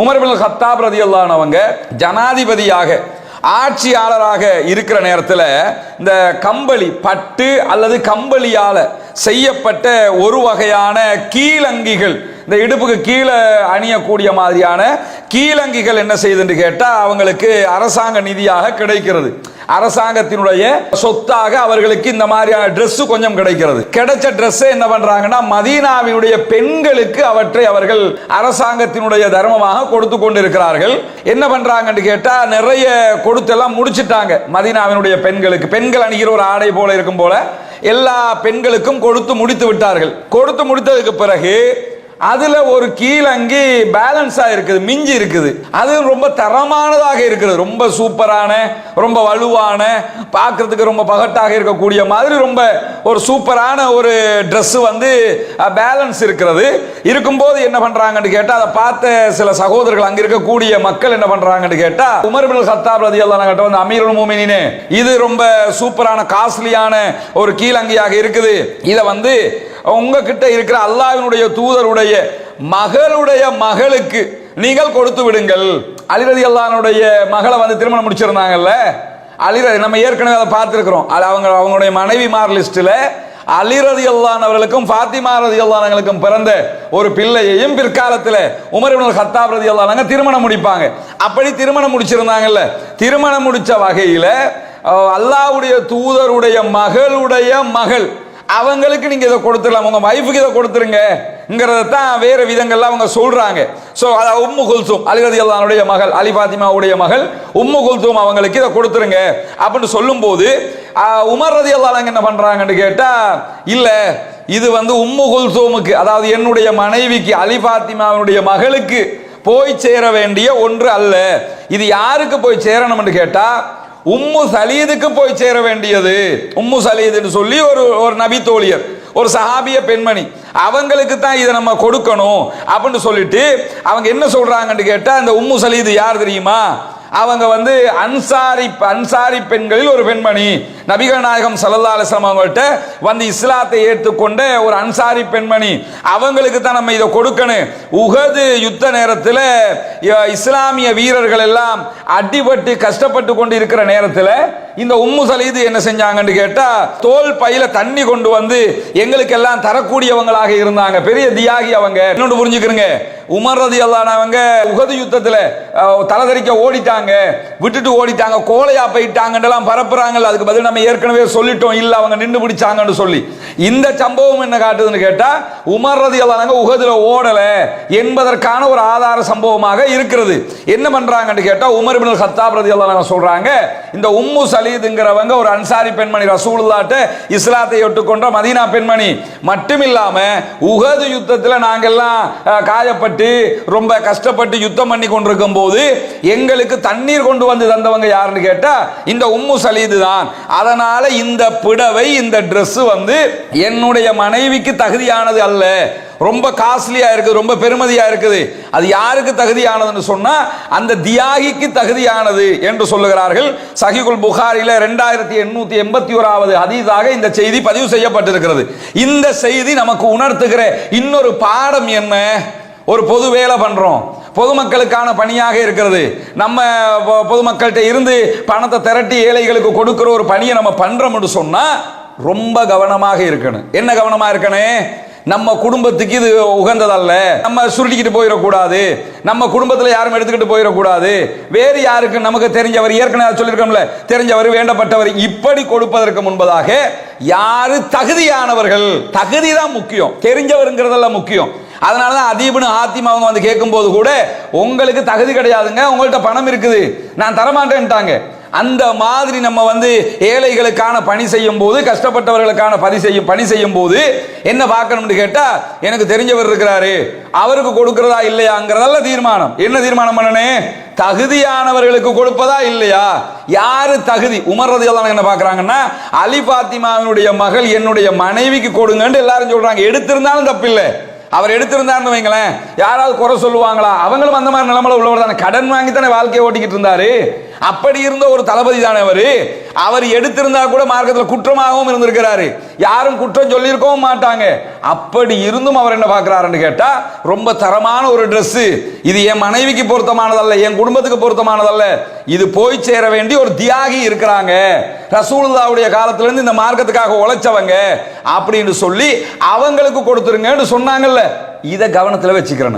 Umar ibn Khattab ரலியல்லாஹு அன்ஹு அவங்க ஜனாதிபதியாக ஆட்சியாளராக இருக்கிற நேரத்தில் இந்த கம்பளி பட்டு அல்லது கம்பளியால செய்யப்பட்ட ஒரு வகையான கீழங்கிகள், இந்த இடுப்புக்கு கீழே அணியக்கூடிய மாதிரியான கீழங்கிகள் என்ன செய்யுதுன்னு கேட்டால் அவங்களுக்கு அரசாங்க நிதியாக கிடைக்கிறது. அரசாங்கத்தினுடைய சொத்தாக அவர்களுக்கு இந்த மாதிரியான Dress கொஞ்சம் கிடைக்கிறது. கிடைச்ச Dress என்ன பண்றாங்கன்னா மதீனாவினுடைய பெண்களுக்கு அவற்றை அவர்கள் அரசாங்கத்தினுடைய தர்மமாக கொடுத்து கொண்டிருக்கிறார்கள். என்ன பண்றாங்கன்னு கேட்டா நிறைய கொடுத்தெல்லாம் முடிச்சிட்டாங்க. மதீனாவினுடைய பெண்களுக்கு பெண்கள் அணிகிற ஒரு ஆடை போல இருக்கும் போல எல்லா பெண்களுக்கும் கொடுத்து முடித்து விட்டார்கள். கொடுத்து முடித்ததுக்கு பிறகு அதுல ஒரு கீழங்கி பேலன்ஸா இருக்குது, மிஞ்சி இருக்குது. அது ரொம்ப தரமானதாக இருக்கிறது, ரொம்ப சூப்பரான, ரொம்ப வலுவான, பார்க்கறதுக்கு ரொம்ப பகட்டாக இருக்கக்கூடிய மாதிரி ரொம்ப ஒரு சூப்பரான ஒரு Dress வந்து பேலன்ஸ் இருக்கிறது. இருக்கும்போது என்ன பண்றாங்கன்னு கேட்டா அதை பார்த்த சில சகோதரர்கள், அங்க இருக்கக்கூடிய மக்கள் என்ன பண்றாங்கன்னு கேட்டா உமர் இப்னு கத்தாப் ரலியல்லாஹு அன்ஹு கிட்ட வந்து அமீருல் முஃமினீனே, இது ரொம்ப சூப்பரான காஸ்ட்லியான ஒரு கீழங்கியாக இருக்குது, இதை வந்து உங்ககிட்ட இருக்கிற அல்லாஹ்வினுடைய தூதருடைய மகளுடைய மகளுக்கு நீங்கள் கொடுத்து விடுங்கள். அலி ரலியல்லாஹு அன்ஹுடைய மகளை வந்து திருமணம் முடிச்சிருந்தாங்கல்ல, அலி நம்ம ஏற்கனவே அதை பார்த்திருக்கிறோம். அவங்களுடைய மனைவிமார் லிஸ்ட்ல அலி ரலியல்லாஹு அன்ஹு அவர்களுக்கும் ஃபாத்திமா ரலியல்லாஹு அன்ஹுக்கும் பிறந்த ஒரு பிள்ளையையும் பிற்காலத்தில் உமர் இப்னு கத்தாப் ரலியல்லாஹு அன்ஹு திருமணம் முடிப்பாங்க. அப்படி திருமணம் முடிச்சிருந்தாங்கல்ல, திருமணம் முடிச்ச வகையில அல்லாஹ்வுடைய தூதருடைய மகளுடைய மகள் அவங்களுக்கு நீங்க இதை கொடுத்துடலாம், உங்க வைஃபுக்கு இதை கொடுத்துருங்கிறத தான் வேற விதங்கள்ல அவங்க சொல்றாங்க. சோ உம்மு குல்சூம் அலி ரலியல்லாஹு அன்ஹுடைய மகள், அலி ஃபாத்திமாவுடைய மகள் உம்மு குல்சூம் அவங்களுக்கு இதை கொடுத்துருங்க அப்படின்னு சொல்லும்போது உமர் ரலியல்லாஹு அன்ஹு என்ன பண்றாங்கன்னு கேட்டா, இல்ல இது வந்து உம்மு குல்சூமுக்கு, அதாவது என்னுடைய மனைவிக்கு அலி ஃபாத்திமாவுடைய மகளுக்கு போய் சேர வேண்டிய ஒன்று அல்ல, இது யாருக்கு போய் சேரணும்னு கேட்டா உம்மு சலீதுக்கு போய் சேர வேண்டியது. உம்மு சலீதுன்னு சொல்லி ஒரு நபி தோழியர், ஒரு சஹாபிய பெண்மணி, அவங்களுக்கு தான் இதை நம்ம கொடுக்கணும் அப்படின்னு சொல்லிட்டு அவங்க என்ன சொல்றாங்கன்னு கேட்டா, இந்த உம்மு சலீது யார் தெரியுமா? அவங்க வந்து அன்சாரி பெண்களில் ஒரு பெண்மணி. நபிகள் நாயகம் ஸல்லல்லாஹு அலைஹி வஸல்லம் அவங்கள்ட்ட வந்து இஸ்லாத்தை ஏற்றுக்கொண்ட ஒரு அன்சாரி பெண்மணி, அவங்களுக்கு தான் நம்ம இதை கொடுக்கணும். உஹது யுத்த நேரத்தில் இஸ்லாமிய வீரர்கள் எல்லாம் அடிபட்டு கஷ்டப்பட்டு கொண்டு இருக்கிற நேரத்தில் இந்த உம்மு சலீது என்ன செஞ்சாங்கன்னு கேட்டா தோல் பையில தண்ணி கொண்டு வந்து எங்களுக்கு எல்லாம் தரக்கூடியவங்களாக இருந்தாங்க, பெரிய தியாகி அவங்க. இன்னொன்று புரிஞ்சுக்கிறங்க, உமர் ரலியல்லாஹு அன்ஹு அவங்க உஹது யுத்தத்தில் தலதறிக்க ஓடிட்டாங்க, விட்டுட்டு ஓடிட்டாங்க, கோலையா போயிட்டாங்கன்றலாம் பரப்புறாங்க. அதுக்கு பதில் நம்ம ஏற்கனவே சொல்லிட்டோம், இல்ல அவங்க நின்று பிடிச்சாங்கன்னு சொல்லி. இந்த சம்பவம் என்ன காட்டுதுன்னு கேட்டா உமர் ரலியல்லாஹு அன்ஹு உஹதுல ஓடல என்பதற்கான ஒரு ஆதார சம்பவமாக இருக்கிறது. என்ன பண்றாங்கன்னு கேட்டா உமர் இப்னு கத்தாப் ரலியல்லாஹு அன்ஹு சொல்றாங்க, இந்த உம்மு சலீதுங்கிறவங்க ஒரு அன்சாரி பெண்மணி, ரசூலுல்லாஹ்ட்ட இஸ்லாத்தை ஏற்றுக்கொண்ட மதீனா பெண்மணி. மட்டுமில்லாம உஹது யுத்தத்தில் நாங்கெல்லாம் காயப்பட்டு ரொம்ப கஷ்டப்பட்டு யுத்தம் பண்ணி கொண்டிருக்கும் போது எங்களுக்கு தண்ணீர் கொண்டு வந்து தந்தவங்க யாருன்னு கேட்டா இந்த உம்மு சலீது தான். அதனால இந்த புடவை, இந்த Dress வந்து என்னுடைய மனைவிக்கு தகுதியானது அல்ல, ரொம்ப காஸ்ட்லியா இருக்குது, ரொம்ப பெருமதியா இருக்குது. அது யாருக்கு தகுதியானதுன்னு சொன்னா அந்த தியாகிக்கு தகுதியானது என்று சொல்லுகிறார்கள். சஹீஹுல் புகாரில 2881வது ஹதீஸாக இந்த செய்தி பதிவு செய்யப்பட்டிருக்கிறது. இந்த செய்தி நமக்கு உணர்த்துகிற இன்னொரு பாடம் என்ன? ஒரு பொது வேலை பண்றோம், பொதுமக்களுக்கான பணியாக இருக்கிறது, நம்ம பொதுமக்கள்கிட்ட இருந்து பணத்தை திரட்டி ஏழைகளுக்கு கொடுக்கிற ஒரு பணியை நம்ம பண்றோம்னு சொன்னா ரொம்ப கவனமாக இருக்கணும். என்ன கவனமா இருக்கணும்? நம்ம குடும்பத்துக்கு இது உகந்ததல்ல, நம்ம சுருட்டிக்கிட்டு போயிடக்கூடாது, நம்ம குடும்பத்தில் யாரும் எடுத்துக்கிட்டு போயிடக்கூடாது, வேறு யாருக்கு நமக்கு தெரிஞ்சவர், ஏற்கனவே சொல்லியிருக்கோம்ல, தெரிஞ்சவர், வேண்டப்பட்டவர், இப்படி கொடுப்பதற்கு முன்பதாக யாரு தகுதியானவர்கள், தகுதி தான் முக்கியம், தெரிஞ்சவருங்கிறதெல்லாம் முக்கியம். அதனாலதான் அதீப்னு ஹாத்திம் அவங்க வந்து கேட்கும் போது கூட உங்களுக்கு தகுதி கிடையாதுங்க, உங்கள்கிட்ட பணம் இருக்குது, நான் தரமாட்டேன்ட்டாங்க. அந்த மாதிரி நம்ம வந்து ஏழைகளுக்கான பணி செய்யும் போது, கஷ்டப்பட்டவர்களுக்கான பணி செய்யும் போது என்ன பார்க்கணும்னு கேட்டா எனக்கு தெரிஞ்சவர் இருக்கிறாரு, அவருக்கு கொடுக்கிறதா இல்லையாங்கிறதல்ல தீர்மானம். என்ன தீர்மானம் பண்ணணும்? தகுதியானவர்களுக்கு கொடுப்பதா இல்லையா, யாரு தகுதி. உமர் ரலியல்லாஹு அன்ஹு என்ன பார்க்கறாங்கன்னா அலி ஃபாத்திமாவினுடைய மகள் என்னுடைய மனைவிக்கு கொடுங்கன்னு எல்லாரும் சொல்றாங்க. எடுத்திருந்தாலும் தப்பில்லை, அவர் எடுத்திருந்தாருன்னு வைங்களேன், யாராவது குறை சொல்லுவாங்களா? அவங்களும் அந்த மாதிரி நிலைமையில உள்ளவர் தானே, கடன் வாங்கி தானே வாழ்க்கையை ஓட்டிக்கிட்டு இருந்தாரு. அப்படி இருந்த ஒரு தளபதி தானே அவர் எடுத்திருந்தா கூட மார்க்கத்தில் குற்றமாகவும் இருந்திருக்கிறாரு, யாரும் குற்றம் சொல்லியிருக்கவும் மாட்டாங்க. அப்படி இருந்தும் அவர் என்ன பார்க்கிறாருன்னு கேட்டா, ரொம்ப தரமான ஒரு Dress, இது என் மனைவிக்கு பொருத்தமானதல்ல, என் குடும்பத்துக்கு பொருத்தமானதல்ல, இது போய் சேர வேண்டிய ஒரு தியாகி இருக்கிறாங்க, ரசூலுல்லாஹ்வுடைய காலத்திலிருந்து இந்த மார்க்கத்துக்காக உழைச்சவங்க அப்படின்னு சொல்லி அவங்களுக்கு கொடுத்துருங்கன்னு சொன்னாங்கல்ல, இதை கவனத்தில் வச்சுக்கிறேன்.